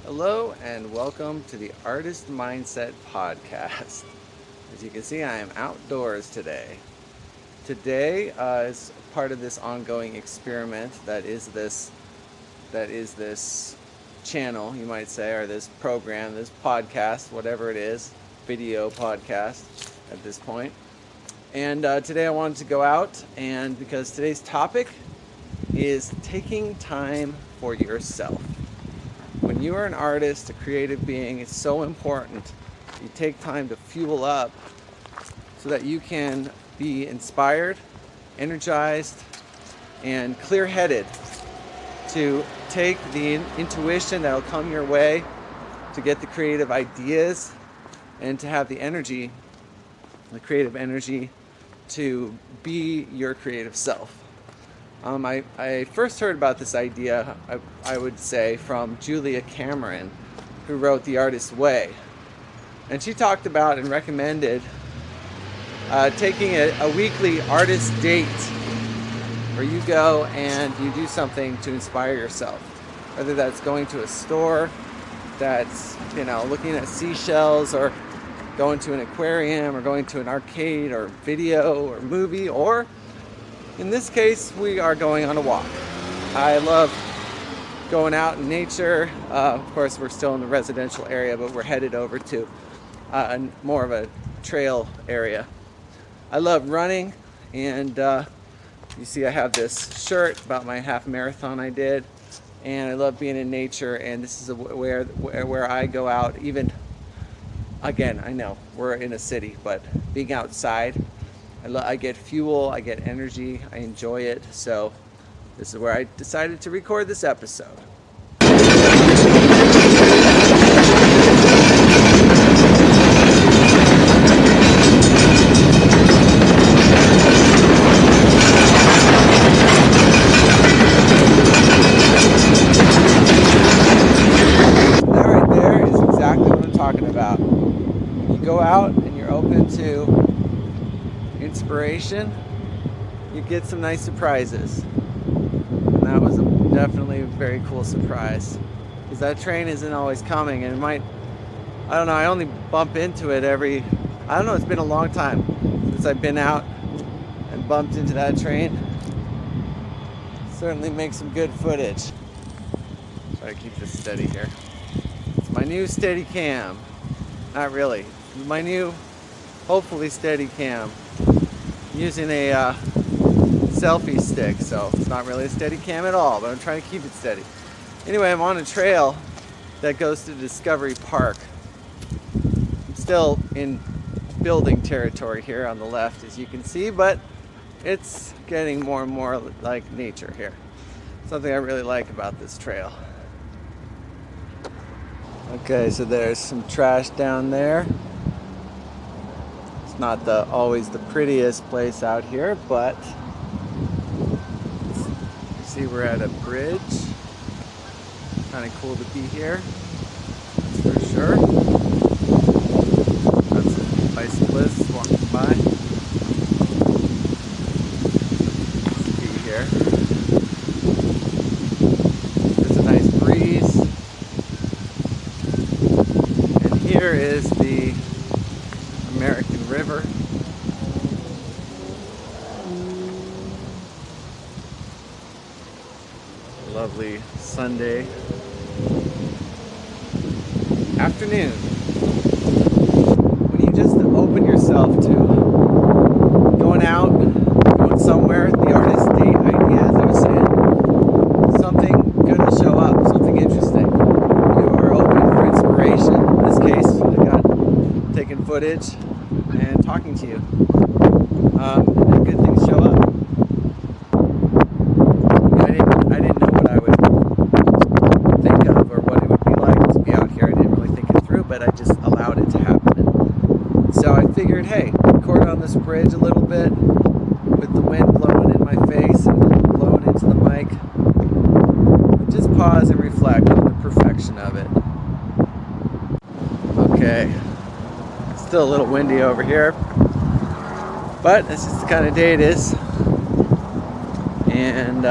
Hello and welcome to the Artist Mindset Podcast. As you can see, I am outdoors today. Today is part of this ongoing experiment that is this channel, you might say, or this program, this podcast, whatever it is, video podcast at this point. And today I wanted to go out, and because today's topic is taking time for yourself. When you are an artist, a creative being, it's so important you take time to fuel up so that you can be inspired, energized, and clear-headed to take the intuition that will come your way, to get the creative ideas, and to have the energy, the creative energy, to be your creative self. I first heard about this idea, I would say, from Julia Cameron, who wrote The Artist's Way. And she talked about and recommended taking a weekly artist date where you go and you do something to inspire yourself. Whether that's going to a store, that's, looking at seashells, or going to an aquarium, or going to an arcade, or video, or movie, or in this case, we are going on a walk. I love going out in nature. Of course, we're still in the residential area, but we're headed over to more of a trail area. I love running, and you see I have this shirt about my half marathon I did, and I love being in nature, and this is where I go out. Even, again, I know we're in a city, but being outside, I get fuel, I get energy, I enjoy it. So this is where I decided to record this episode. That right there is exactly what I'm talking about. You go out and you're open to inspiration, you get some nice surprises. And that was definitely a very cool surprise, because that train isn't always coming, and it might, I only bump into it it's been a long time since I've been out and bumped into that train. Certainly makes some good footage. Try to keep this steady here. It's my new steady cam. Not really. My new, hopefully, steady cam. Using a selfie stick, so it's not really a steady cam at all, but I'm trying to keep it steady. Anyway, I'm on a trail that goes to Discovery Park. I'm still in building territory here on the left, as you can see, but it's getting more and more like nature here. Something I really like about this trail. Okay, so there's some trash down there. Not always the prettiest place out here, but you see we're at a bridge. Kind of cool to be here, that's for sure. Got some bicyclists walking by. Let's be here. There's a nice breeze. And here is the American River. Lovely Sunday afternoon. When you just open yourself to going out, going somewhere, the artist date idea, as I was saying, something good will show up, something interesting. You are open for inspiration. In this case, I got taking footage and talking to you. And good things show up. I didn't know what I would think of or what it would be like to be out here. I didn't really think it through, but I just allowed it to happen. So I figured, hey, record on this bridge a little bit with the wind blowing in my face and blowing into the mic. Just pause and reflect on the perfection of it. Okay. Still a little windy over here, but this is the kind of day it is. And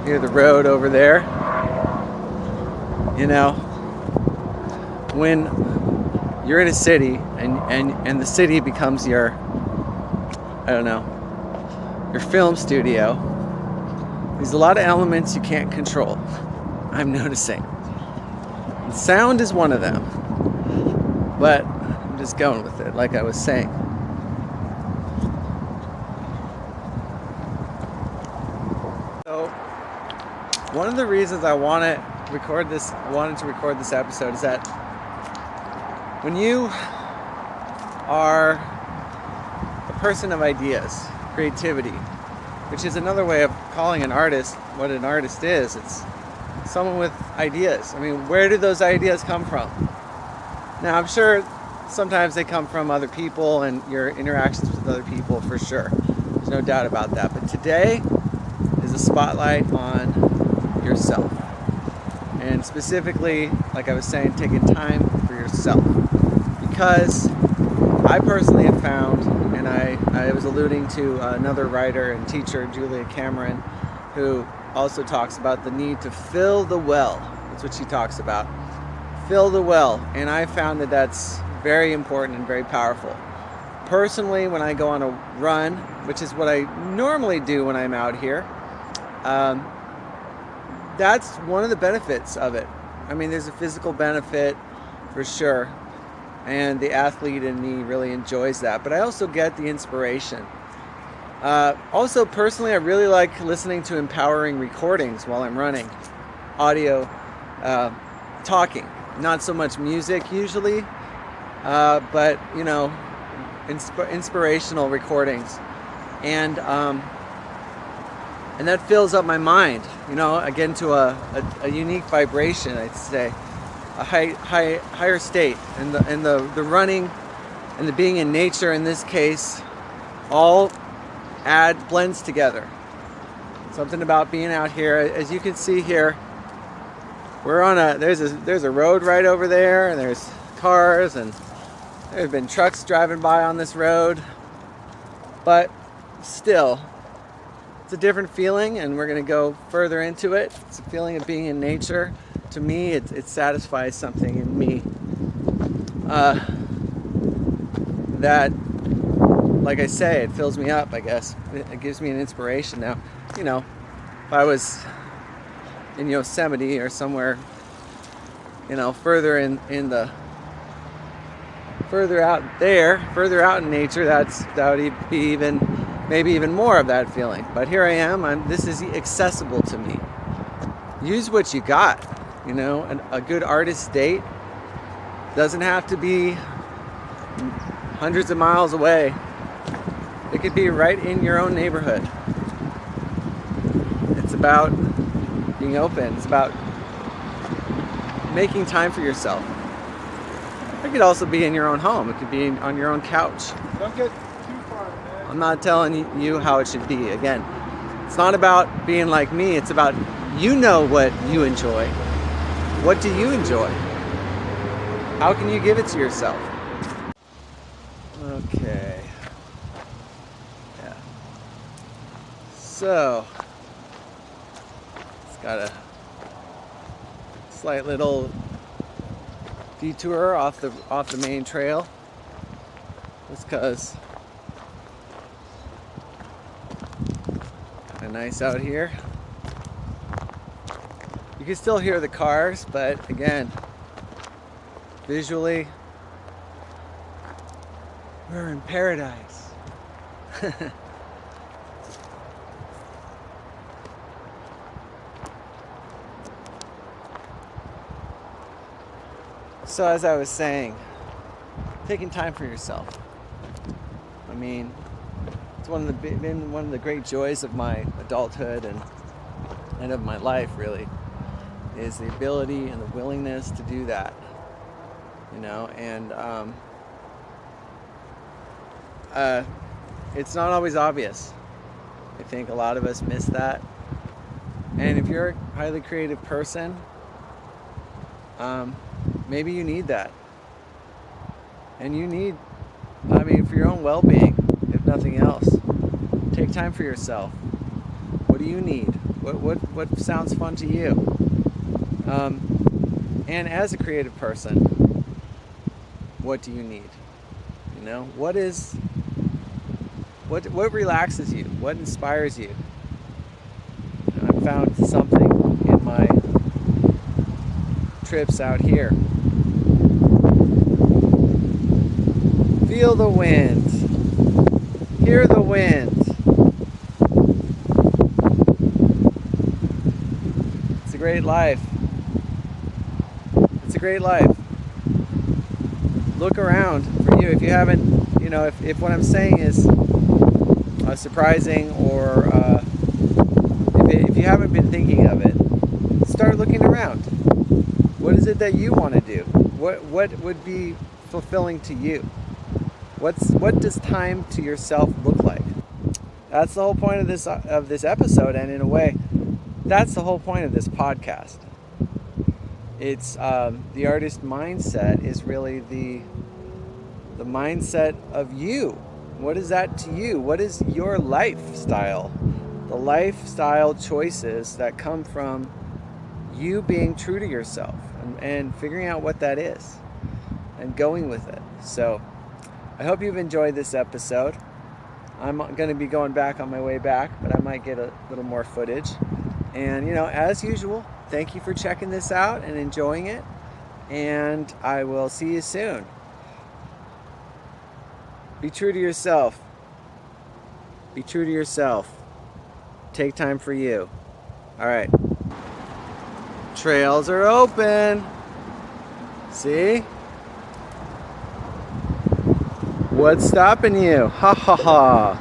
hear the road over there. You know, when you're in a city and the city becomes your, I don't know, your film studio, there's a lot of elements you can't control, I'm noticing. And sound is one of them, but I'm just going with it, like I was saying. So, one of the reasons I wanted to record this episode is that when you are a person of ideas, creativity, which is another way of calling an artist what an artist is, it's someone with ideas. I mean, where do those ideas come from? Now, I'm sure sometimes they come from other people and your interactions with other people, for sure. There's no doubt about that. But today is a spotlight on yourself. And specifically, like I was saying, taking time for yourself. Because I personally have found, and I was alluding to another writer and teacher, Julia Cameron, who also talks about the need to fill the well. That's what she talks about. Fill the well. And I found that that's very important and very powerful. Personally, when I go on a run, which is what I normally do when I'm out here, that's one of the benefits of it. I mean, there's a physical benefit for sure, and the athlete in me really enjoys that, but I also get the inspiration. Also, personally, I really like listening to empowering recordings while I'm running. Audio, talking. Not so much music usually, but, you know, inspirational recordings. And that fills up my mind. You know, I get into a unique vibration, I'd say. A higher state. And the running and the being in nature, in this case, all blends together. Something about being out here. As you can see here, we're on there's a road right over there, and there's cars, and there have been trucks driving by on this road, but still it's a different feeling, and we're going to go further into it. It's a feeling of being in nature. To me, it satisfies something in me that, like I say, it fills me up, I guess. It gives me an inspiration. Now, you know, if I was in Yosemite or somewhere, you know, further out in nature, that would be maybe even more of that feeling. But here I am. This is accessible to me. Use what you got. You know, a good artist date doesn't have to be hundreds of miles away. It could be right in your own neighborhood. It's about being open. It's about making time for yourself. It could also be in your own home. It could be on your own couch. Don't get too far, man. I'm not telling you how it should be. Again, it's not about being like me. It's about, you know what you enjoy. What do you enjoy? How can you give it to yourself? Okay. Yeah. So, it's got a slight little detour off the main trail. Just because kind of nice out here. You can still hear the cars, but again, visually, we're in paradise. So as I was saying, taking time for yourself. I mean, it's been one of the great joys of my adulthood and of my life, really, is the ability and the willingness to do that. You know, and it's not always obvious. I think a lot of us miss that. And if you're a highly creative person, maybe you need that. And you need, I mean, for your own well-being, if nothing else, take time for yourself. What do you need? What sounds fun to you? And as a creative person, what do you need? You know, what relaxes you? What inspires you? And I've found something in my trips out here. Feel the wind. Hear the wind. It's a great life. It's a great life. Look around for you. If you haven't, if what I'm saying is surprising, or if you haven't been thinking of it, start looking around. What is it that you want to do? What would be fulfilling to you? What does time to yourself look like? That's the whole point of this episode, and in a way, that's the whole point of this podcast. It's the artist mindset is really the mindset of you. What is that to you? What is your lifestyle? The lifestyle choices that come from you being true to yourself and figuring out what that is and going with it. So I hope you've enjoyed this episode. I'm going to be going back on my way back, but I might get a little more footage. And, as usual, thank you for checking this out and enjoying it. And I will see you soon. Be true to yourself. Be true to yourself. Take time for you. All right. Trails are open. See? What's stopping you? Ha ha ha.